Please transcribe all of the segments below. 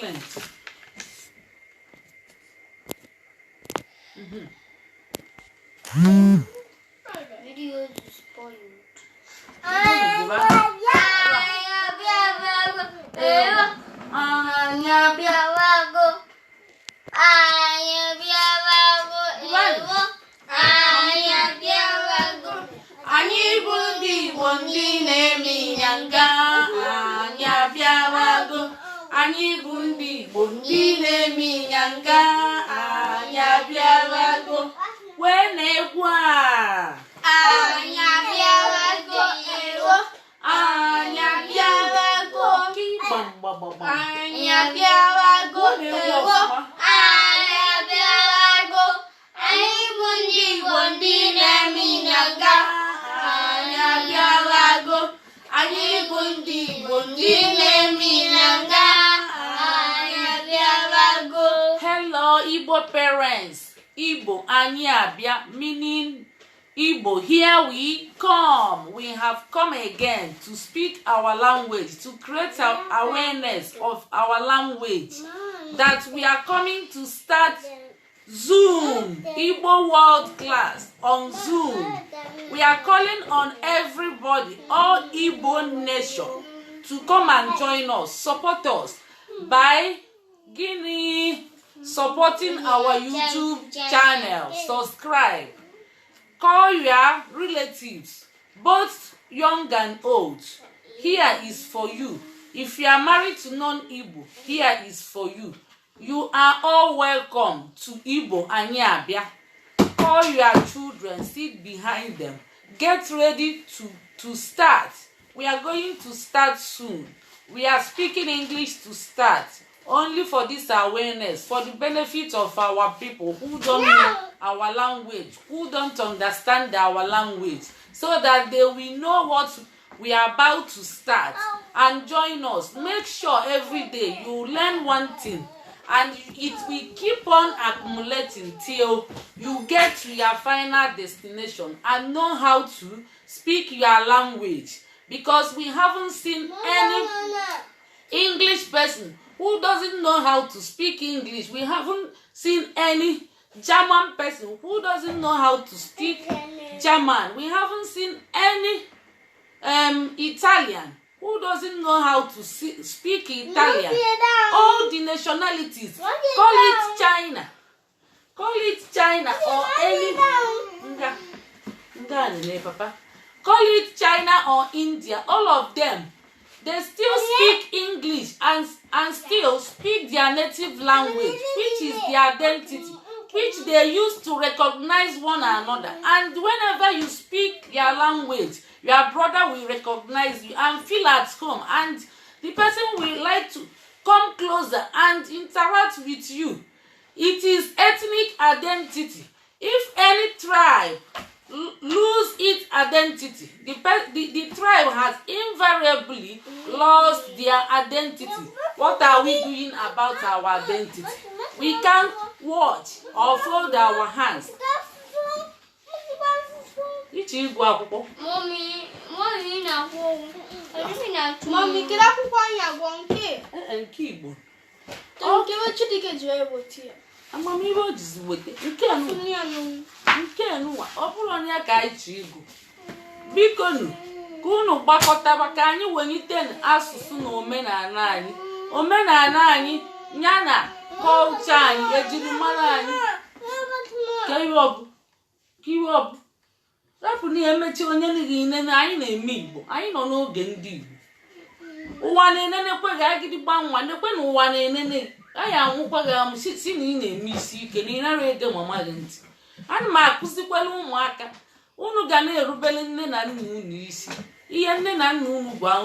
silent. Video is spoiled. Anyị bụ ndị Igbo ndị na-eme ịnyanga, anyị abịawago. Anyị bụ ndị Igbo ndị na-eme ịnyanga, anyị abịawago. Wee na-egwu a Anyị abịawago ewo. anyị abịawago. Anyị abịawago ewo. Anyị abịawago. Anyị bụ ndị Igbo ndị na-eme ịnyanga. Anyị abịawago. Anyị bụ ndị Igbo ndị na-eme ịnyanga, anyị abịawago. Hello Igbo parents. Igbo anyị abịa meaning Igbo, here we come. We have come again to speak our language, to create awareness of our language, that we are coming to start Zoom, Igbo World Class on Zoom. We are calling on everybody, all Igbo nation, to come and join us, support us by supporting our YouTube channel. Subscribe. Call your relatives, both young and old. Here is for you. If you are married to non-Igbo, here is for you. You are all welcome to Igbo Anyị Abịa. Call your children, sit behind them. Get ready to start. We are going to start soon. We are speaking English to start, only for this awareness, for the benefit of our people who don't know our language, who don't understand our language, so that they will know what we are about to start and join us. Make sure every day you learn one thing, and it will keep on accumulating till you get to your final destination and know how to speak your language, because we haven't seen any English person who doesn't know how to speak English. We haven't seen any German person who doesn't know how to speak German. We haven't seen any Italian who doesn't know how to speak Italian. All the nationalities. Call it China. Call it China or any... Call it China or India. All of them, they still speak English and still speak their native language, which is their identity, which they use to recognize one another. And whenever you speak your language, your brother will recognize you and feel at home, and the person will like to come closer and interact with you. It is ethnic identity. If any tribe lose its identity, the tribe has invariably lost their identity. What are we doing about our identity? We can't watch or fold our hands. Mommy, get up one here. And keyboard. Don't give a chicken to you. Amamibo jizi wete nke nwa ọ bụrụ onye ka anyị chi igu biko nu ka unu gbakọtaba ka anyị welite asụsụ na omenala anyị ya na culture anyị, ejirimara anyị. Ka iwe ọbụ rapụ na emechi onye niile na anyị na-eme Igbo. Anyị nọ n'oge ndị Igbo. Ụwa na-enenekwe ga-agidi gbanwa, nekwe na ụwa na-enene anyị anwụkwa ga si na ị na-eme isi ike na ị nara ege mama gị ntị. Ana m akụzikwala ụmụaka, unu ga na-erubele nne na nna unu isi. Ihe nne na nna unu gwa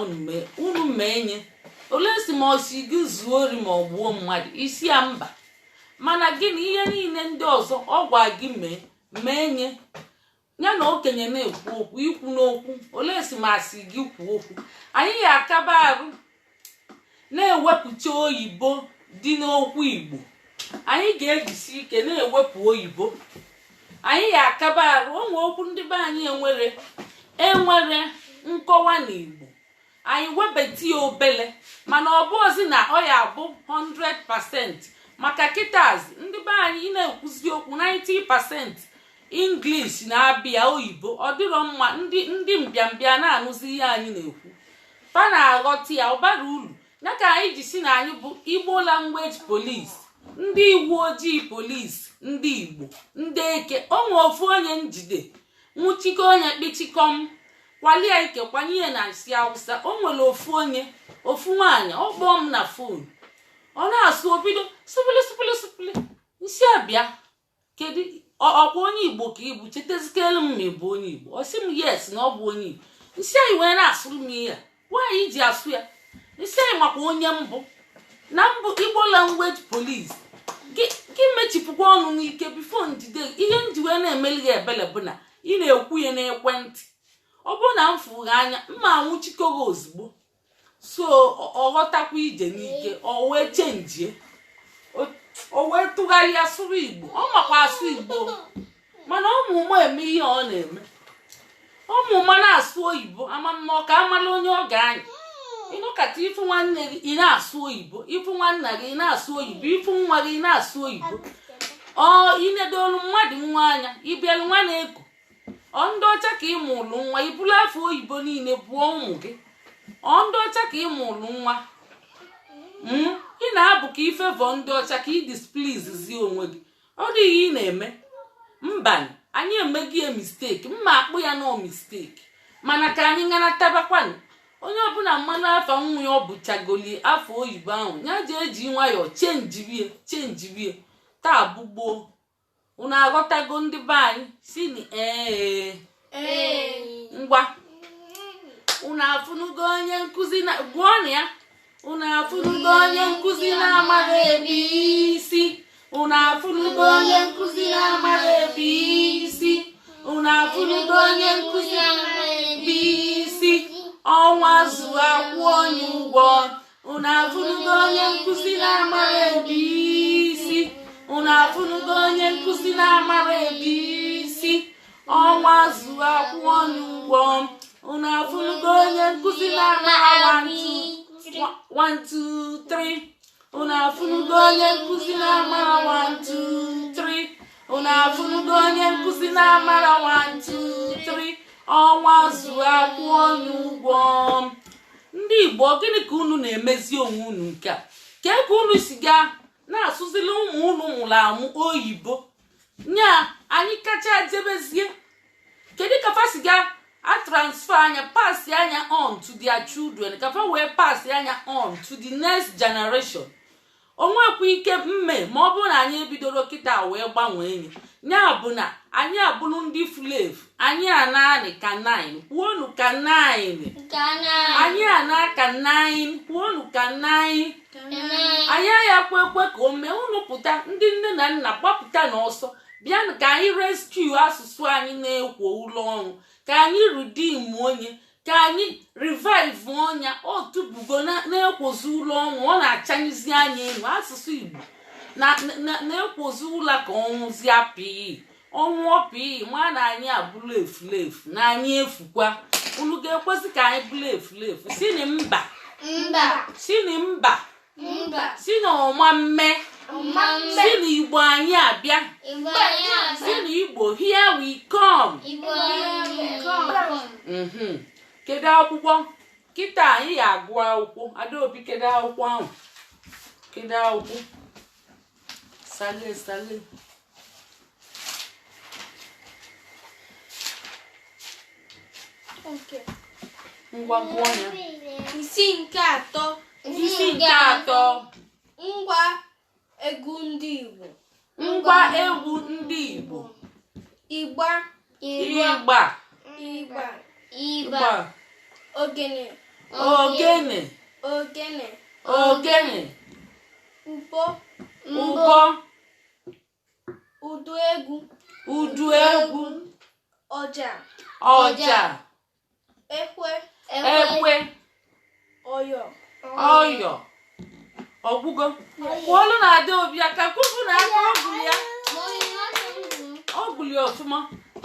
unu mee ole si ma osi gị zuo ori ma ọ gbuo mmadụ isi ya mba, mana gị na ihe niile ndị ọzọ ọ gwa gị mee nye ya na okenye na-ekwu okwu ikwu n'okwu. Ole si ma asị gị kwuo okwu. Anyị ya akaba arụ na-ewepụcha oyibo dị n'okwu Igbo. Anyị ga-ejisi ike na-ewepụ oyibo. Anyị ya akaba arụ onwe okwu ndị be anyị enwere nkọwa n'Igbo. anyị webeti ya obele mana ọ bụ ozi na ọ ya abụ 100% maka kịtazi ndị be anyị na-ekwuzi okwu 90% English na-abịa oyibo ọ dịrọ mma ndị mbịambịa na-anụzi ihe anyị na-ekwu pa na-aghọta ya ọ bara uru ya ka anyị ji si na anyị bụ Igbo language police ndị uwe ojii polisi ndị Igbo ndị eke onwe ofu onye njide nwụchikọ onye kpichikom kwalie ike kwanye na nsị Hausa o nwere ofu nwaanyị ọ kpọọ m na fon ọ na-asụ obido sụpịlị isi abịa kedu ọkwa onye Igbo ka ịbụ chetazikere m ma ị bụ onye Igbo ọ sị m yes na ọ bụ onye Igbo isi anyị wee na-asụrụ m ihe nwaanyị ji asụ ya isi anyị makwa onye mbụ na mbụ Igbo language police gị mechipụkwa ọnụ n'ike bifo njide ihe njiwe na-emeli gị ebele bụ na ị na-ekwu ya n'ekwentị ọ bụrụ na m fụrụ anya mma anwụchikọrọ ozugbo so ọ ghọtakwa ije n'ike o wee chenjie o wee tụgharịa sụrụ Igbo ọ makwa asụ Igbo mana ụmụ eme ihe ọ na-eme ụmụ na-asụ oyibo ama mma ọ ka amala onye ọ ga-anya ịnụkata ifu nwanne gị ị na-asụ oyibo ifu nwanna gị ị na-asụ oyibo ifu nwa gị ị na-asụ oyibo inedolu mmadụ nwa anya ịbịalụ nwa na-eku ndị ọcha ka ịmụlụ nwa ibulu afọ oyibo niile bụọ ụmụ gị ndị ọcha ka ịmụlụ nwa ị na-abụ ka ifevọ ndị ọcha ka ị displeasezie onwe gị ọ dịghị ị na-eme mba anyị emeghị ya mistake mma akpụ ya nọ mistake mana ka anyị tabakwanụ onye ọbụla mmanụ afa nwa ya ọ bụchagoli afọ oyibo ahụ ya ji eji nwayọọ chenjibie taa bụgboo unu aghọtago ndị be anyị si ni ngwa unu afụnugo onye nkụzi na gụọnụ ya unu afụnugo onye nkụzi na-amara ebe isi unu afụnugo onye nkụzi na-amara ebe isi unu afụnugo onye nkụzi na-amara ebe isi ọnwa zụrụ akwụ onye ụgwọ unu afụnugo onye nkụzi na-amara ebe isi unu afụnugo onye nkụzi na-amara ebe isi ọnwa zụrụ akwụ onye ụgwọ unu afụnugo onye nkụzi na-amara 1 2 3 unu afụnugo onye nkụzi na-amara 1 2 3 unu afụnugo onye nkụzi na-amara 1 2 3 ọnwa zụrụ akwụ onye ụgwọ ndị Igbo gịnị ka unu na-emezi onwe unu nke a ka unu si gaa na-asụzili ụmụ unu nwụrụ amụ oyibo nya anyị kacha jebezie kedu ka fasiga a transfer anya pass anya on to their children ka fa wee pass anya on to the next generation onwekwa ike mme ma ọ bụrụ na anyị ebidoro kịta wee gbanwee nya bụ na anyị abụrụ ndị flev anyị ananị ka 9 kwuonu ka 9 anyị ana ka 9 kwuonu ka 9 anyị ayakwa ekwe ka o mee unu pụta ndị nne na nna gbapụta n'ọsọ bịanụ ka anyị rescue asụsụ anyị na-ekwo ụlọ ọrụ ka anyị redeem onye ka anyị revive ọnya otubugo na-ekwozi ụlọ ọnwụ ọ na-achanyezi anya elu asụsụ Igbo na-ekwozi ụlọ ka ọnwụzi apịghị ọnwụọ pịghị ma na anyị abụrụ efulefu na anyị efukwa unu ga-ekwesị ka anyị bụrụ efulefu si na mba si na mba si na ọma mme si na Igbo anyị abịa si na Igbo here we come kedu akwụkwọ kịta anyị ga-agụ akwụkwọ Adaobi kedu akwụkwọ ahụ kedu akwụkwọ sale ngwa gụọ ya isi nke atọ ngwa egwu ndị Igbo ịgba ogene ụbọ udu egwu ọja ekwe ọyọ ọgwụgo kwụọlụ na Adaobi aka kwụpụ na aka ọgwụ ya ọgwụli ọfụma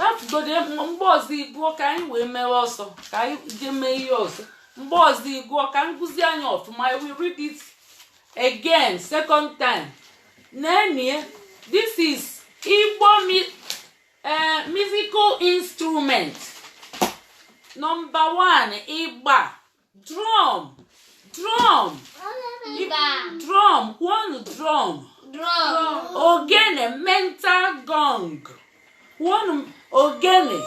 afụgode mgbe ọzọ ibuo ka anyị wee mewe ọsọ ka anyị jee mee ihe ọzọ Mbozi Igbo ka nkuzi anya ọfụma. I will read it again, second time. Nenie, this is Igbo musical instrument. Number 1, Igba. Drum. Drum. Drum. One drum. Ogene, mental gong. One ogene.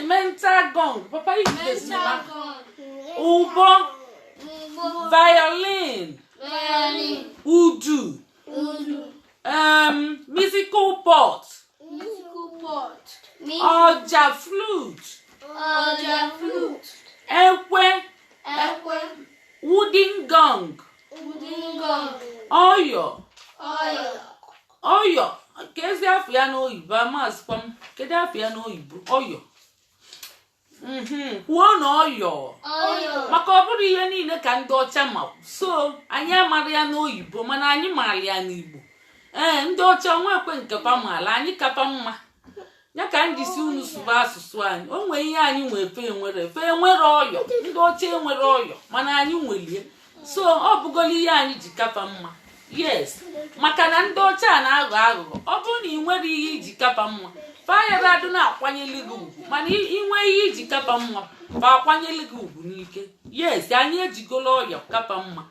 Mental gong. Papa, you mental gong. Ubo. Violin. Udu. Musical pot. Oja flute. Ekwe. Wooden gong. Oyo. Kezi afia n'oyibo amasikwa m. Kedu afia n'oyibo? Oyo. Kwuo na oyo. Maka ọ bụrụ ihe niile ka ndị ọcha ma. So, anyị amara ya n'oyibo mana anyị maara ya n'Igbo. Ndị ọcha nwekwe nke pa maala, anyị kapa mma. Ya ka ndị si unu sụba asụsụ anyị. O nwere ihe anyị nwe fe enwere ọyọ. Ndị ọcha enwere ọyọ mana anyị nwelie. So, ọ bụgolo ihe anyị ji kapa mma. Yes, maka na ndị ọcha na-aghọ aghụghọ. Ọ bụrụ na ị nwere ihe iji kapa mma, fayara adụ na-akwanyeli gị ugwu. Mana inwe ihe iji kapa mma, fa akwanyeli gị ugwu n'ike. Yes, anyị ejigolo ọyọ kapa mma.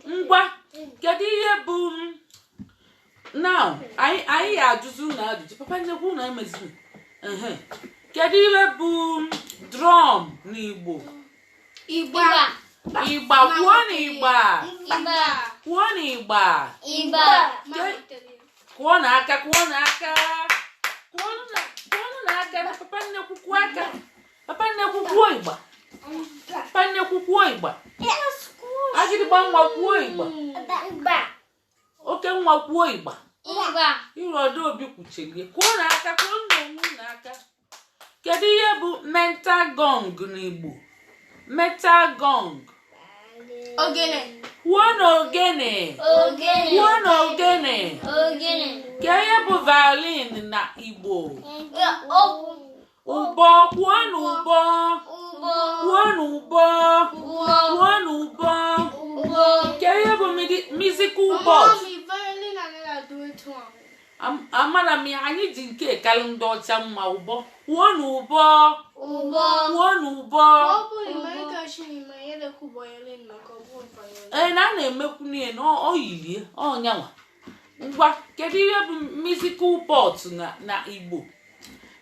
Ngwa, kedu ihe bụ now anyị ajụzi unu ajụjụ. Papa nyekwa unu emeziri. Kedu ihe bụ drum n'Igbo? Igba. Kwuo na Igba. Kwuo na Igba. Kwuo na aka. Kwuo na aka na papa nnekwu kwuo aka. Papa nnekwu kwuo Igba. Papa nnekwu kwuo Igba. Agịdịgba nwa kwuo Igba. Oke nwa kwuo Igba. Iru ọdụ obi kwuchelie. Kwuo na aka. Kwuo na onwe na aka. Kedu ihe bụ mental gong n'Igbo? Metal gong. Ogene. Kwuo na ogene. Kwuo na ogene. Kedu ihe bụ violin na Igbo? Ụbọ. Kwuo na ụbọ. Kwuo na ụbọ. Kwuo na ụbọ. Kedu ihe bụ musical box? Amara m ya, anyị ji nke kalị ndị ọcha mma. Ụbọ. Kwuo na ụbọ. Kwuo na ụbọ. Na a na-emekwu n'ihe na ọ yilie ọnyanwa. Ngwa, kedu ihe bụ musical pot na Igbo?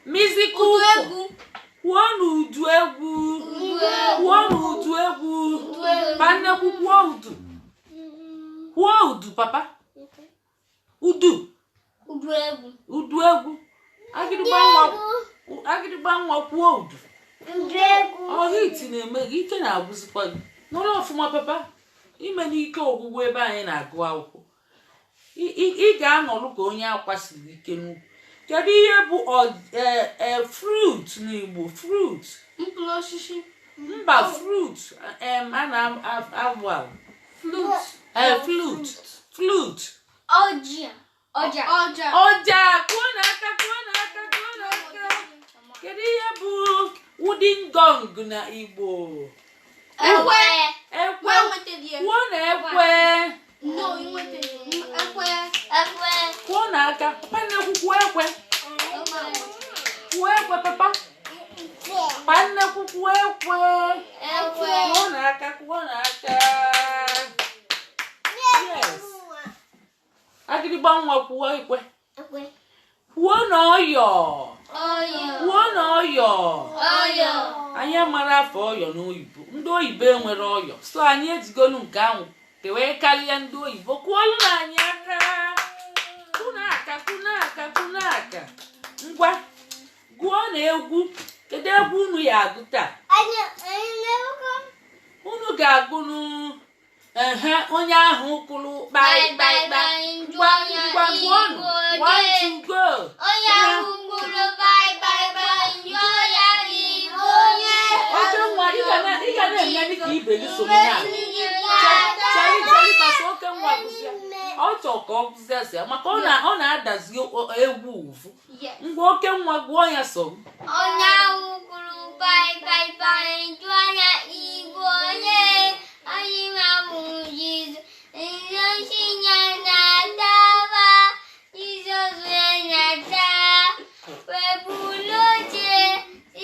Musical pot. Kwuo na udu egwu. Kwuo na udu egwu. Panekwu kwuo udu. Kwuo udu papa. Udu egwu. Agịdịgba nwa kwuo udu. Ọhịa na-eme gị ike na-agwụzikwa gị. Nọrọ ọfụma papa. Ime n'ike ọgwụgwụ ebe anyị na-agụ akwụkwọ. Ị ga-anọrụ ka onye akwasiri ike n'ukwu. Kedu ihe bụ fruit n'Igbo? Fruit. Mkpụrụ osisi. Mba, fruit. A na-abụ flute. Ọja. Kwuo na aka. Kedu ihe bụ wooden gong na Igbo? Ekwe. Kwuo na ekwe. Kwuo na aka. Papa nnekwu kwuo ekwe. Kwuo ekwe papa. Papa nnekwu kwuo ekwe. Kwuo na aka. Yes. Agịdịgba nwa kwuo ekwe. Kwuo na ọyọ. Kwuo na ọyọ. Anyị mara afọ ọyọ n'oyibo. Ndị oyibo enwere ọyọ. So anyị ejigolu nke ahụ wee karịa ndị oyibo. Kwuolu na anyị aka. Kwuo na aka. Ngwa, gụọ na egwu. Kedu egwu unu ya agụ taa? Unu ga-agụnụ onye ahụ kwuru bye. Ngwa gụọnụ. 1 to go. Onye ahụ kwuru bye. Oke nwa ị ga na-eme dịka ibe gị so na. Chari ka so oke nwa nwa gụsịa ọ chọọ ka ọ gụsịasịa maka ọ na-adazi egwu uvu ngwa oke nwa gụọ ya so onye ahụ kwuru bai jụọ anya igbo onye anyị mabụ Jizọs nyochi ya na-adaba Jizọs wee na-ata webulu oche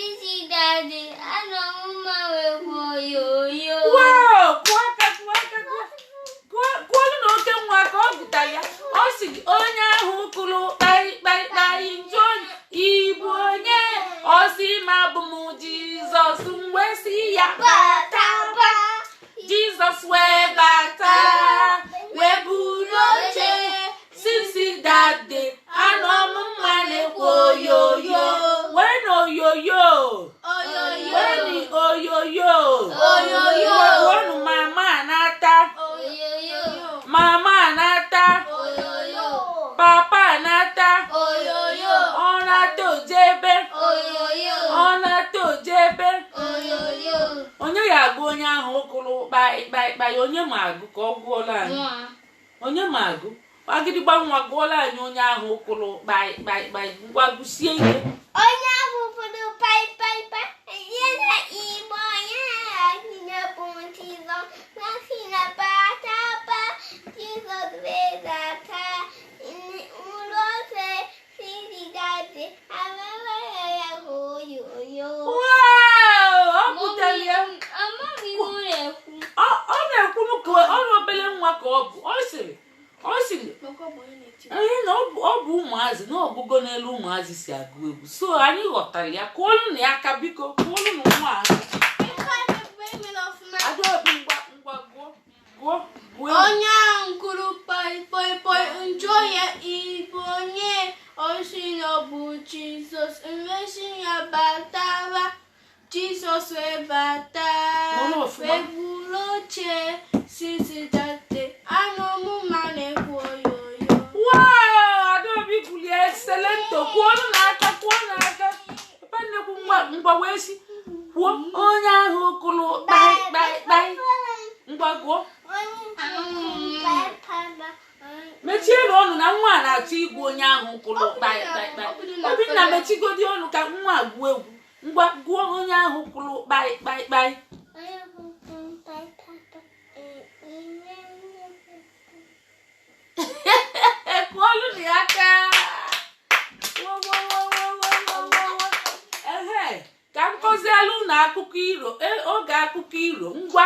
isi dadi anọ mma wee kwuo yoyo kwuolu na oke nwa ka ọ gụta ya ọ sị onye ahụ kwuru kpai njọ igbu onye ọ sị ma bụ m Jizọs wee sị ya bataba Jizọs wee bata wee buru oche sisi dade anọ m mma na-ekwu oyoyo wee na oyoyo onu mama anata papa anata ọ na-ata ojebe onye ya agụ onye ahụ ụkụrụ kpai onye ma agụ ka ọ gụọla anyị onye ma agụ agịdịgba nwa gụọla anyị onye ahụ ụkụrụ kpai ngwa gụsie ike onye ahụ kwuru pai ihe na igbo onye anyị na-ebu Jizọs na si na bataba Jizọs wee zata ụlọ ofe siri dade amara ya oyoyo ọ pụtara ya ọ na-ekwu ka ọrụ obere nwa ka ọ bụ ọ sịrị ihe na ọ bụ ụmụazị na ọgụgụ n'elu ụmụazị si agụ egwu so anyị ghọtara ya ka olu na ya aka biko ka olu na nwa adaobi ngwa gụọ onye ahụ kwuru pai njọ ya igbo onye osi na ọ bụ Jizọs mmesi ya batara Jizọs wee bata wee buru oche sisi dade anụ mma na-ekwu oyoyo adaobi bulie excelento kwuolu n'aka ebe nnekwu ngwa wee si kwuo onye ahụ kwuru kpai ngwa gụọ mechiere ọnụ na nwa a na-achọ igwu onye ahụ kwuru kpai Obinna mechigodi ọnụ ka nwa gụọ egwu ngwa gụọ onye ahụ kwuru kpai kwuolu na ya aka ka m kọzielu na akụkọ iro oge akụkọ iro ngwa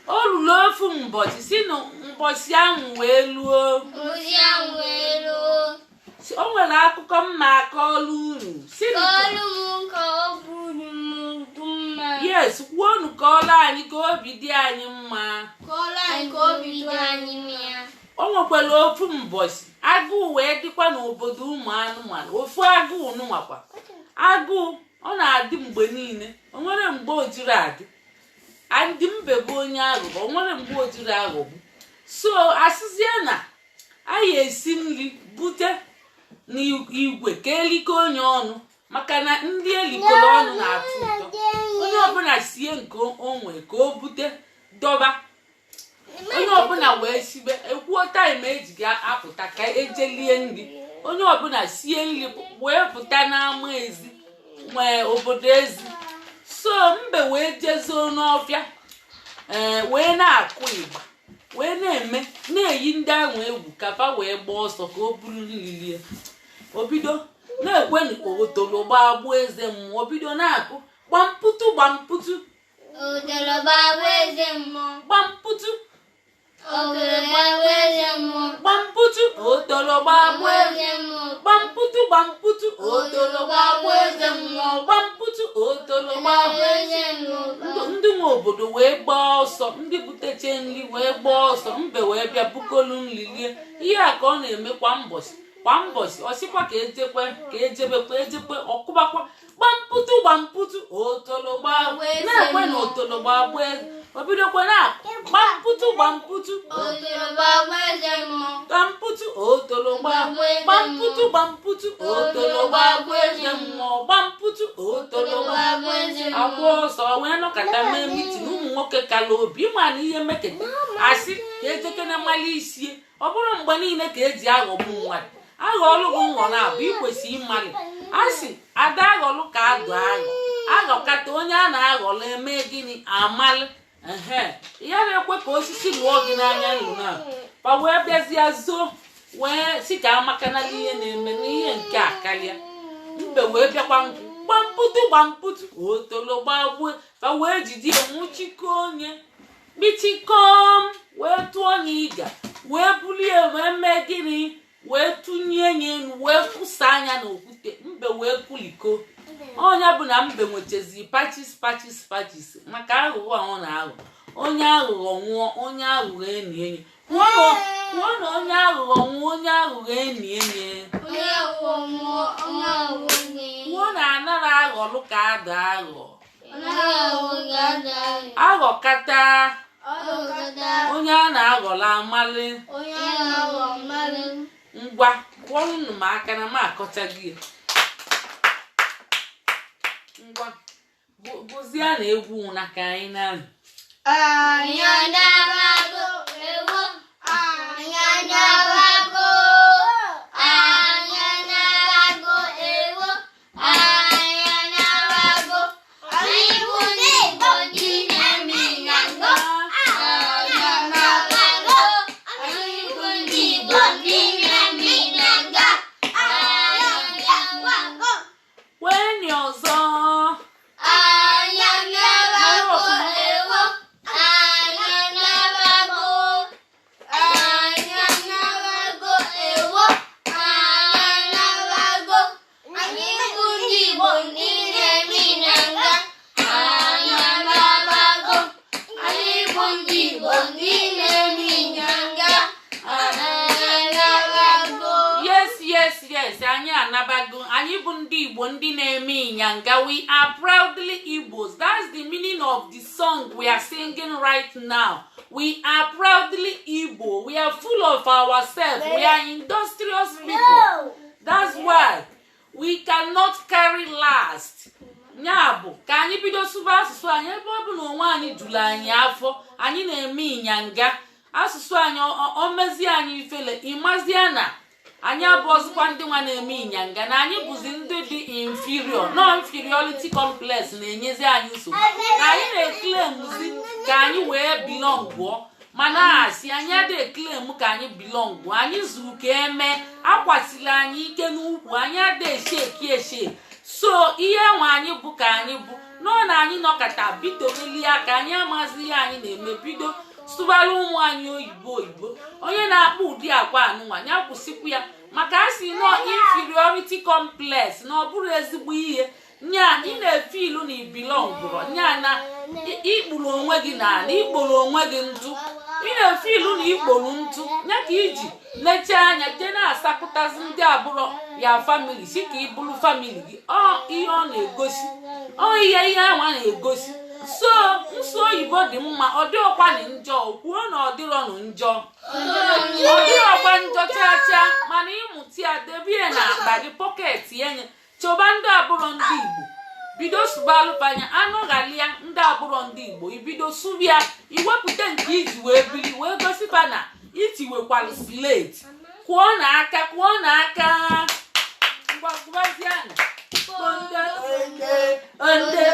olulu ofu mbọsị si na mbọsị ahụ wee luo o nwere akụkọ mma aka ọlụ uru si yes kwuonu ka ọlụ anyị ka obi dị anyị mma o nwekwara ofu mbọsị agụụ wee dịkwa n'obodo ụmụ anụmanụ ofu agụụ nụnwakwa agụụ ọ na-adị mgbe niile o nwere mgbe o jiri adị adị mbe bụ onye aghụghọ o nwere mgbe o jiri aghọgbu so asịzie na anyị esi nri bute n'igwe ka eliko onye ọnụ maka na ndị elikọrọ ọnụ na-atụ ụtọ onye ọbụla sie nke onwe ka o bute dọba onye ọbụla wee sibe ekwuo taịm eji ga-apụta ka ejelie nri onye ọbụla sie nri wee pụta n'ama ezi nwee obodo ezi so mbe wee jezuo n'ọfịa wee na-akụ ịgba wee na-eyi ndị ahụ egwu kapa wee gbaa ọsọ ka o buru nrilie obido na-ekweni otolo gbagbuo eze mmụọ obido na-akụ gbamputu gbamputu gbamputu otolo gbagbuo eze mmụọ gbamputu otolo gbagbuo eze mmụọ gbamputu otolo gbagbuo eze mmụọ ndị nwe obodo wee gbaa ọsọ ndị buteche nri wee gbaa ọsọ mbe wee bịa bukolu nri lie ihe a ka ọ na-eme kwa mbọsị ọsịkwa ka ejebekwa ọkụbakwa gbamputu otolo gbagbuo na-ekwe na otolo gbagbuo obidokwa na gbamputu gbamputu otologba gbamputu gbamputu otologba eze mmụọ gbamputu otologba agwọ ọsọ wee nọkọta mee mitin ụmụ nwoke kala obi ịma na ihe meketa asị ka ejeke na mmalị isie ọ bụrụ mgbe niile ka eji aghọgbu mmadụ aghọlụ gị nghọ na-abụ ikwesị ịmalị asị ada aghọlụ ka adụ aghọkata onye a na-aghọlụ eme gịnị amalị ya na-ekwe ka osisi lụọ gị n'anya nlụ na pa wee bịazie zoo wee si ka amaka na ihe na-eme n'ihe nke a karịa mbe wee bịakwa nkwụ gbamputu otolo gbagbue pa wee jide nwụchikọ onye kpichikom wee tụọ ya ịga wee bulie wee mee gịnị wee tụnye ya enu wee kwụsa anya n'okwute mbe wee kuliko onye bụ na mbe nwechezi pachis maka aghụghọ ọ na-aghọ onye aghụghọ nwụọ onye aghụghọ enyi kwuo na onye aghụghọ nwụọ onye aghụghọ enyi kwuo na anara aghọlụ ka ada aghọ aghọkata onye a na-aghọla amalị ngwa kwụọrọ unu m aka na m akọcha gị ngwa bụzie na egwu na ka anyị na-anụ We are proudly Igbos. That's the meaning of the song we are singing right now. We are proudly Igbo. We are full of ourselves. We are industrious people. That's why we cannot carry last. Nyabo, ka anyị bido sụba asụsụ anyị ebe ọ bụ na onwe anyị jụrụ anyị afọ anyị na-eme ịnyanga asụsụ anyị omezi anyị ifele ịmazie na anyị abụọzikwa ndị nwa na-eme ịnyanga na anyị bụzi ndị dị inferior no inferiority complex na-enyezi anyị nsogbu na anyị na-eklemzi ka anyị wee belong mana asị anyị adị eklem ka anyị belong anyị zuru ka eme akwasịla anyị ike n'ukwu anyị adị esheki so ihe nwa anyị bụ ka anyị bụ nọ na anyị nọkọta bitoeli aka anyị amazi ihe anyị na-eme bido sụbara ụmụ anyị oyibo onye na-akpụ ụdị akwa anụnwa ya kwụsịkwu ya maka asị nọ inferiority complex na ọ bụrụ ezigbo ihe nya ị na-efe ilu na ibilong bụrụ nya na ikpuru onwe gị na ikporo onwe gị ntụ ị na-efe ilu na ikporo ntụ ya ka iji leche anya jee na-asapụtazi ndị abụrụ ya famili si ka iburu famili gị ihe ọ na-egosi ihe ahụ a na-egosi so nsụ oyibo dị mma ọ dị ọkwanị njọ kwuo na ọ dịrọnụ njọ ọ dịrọkwa njọ chacha mana ịmụta ya debie na akpa gị pọket enye chọba ndị abụrụ ndị Igbo bido sụbalụpanya anụghalịa ndị abụrụ ndị Igbo ibido sụbịa iwepụta nke iji wee bili wee gosipa na itiwekwalụ slate kwụọ na aka ngwagwaziana onde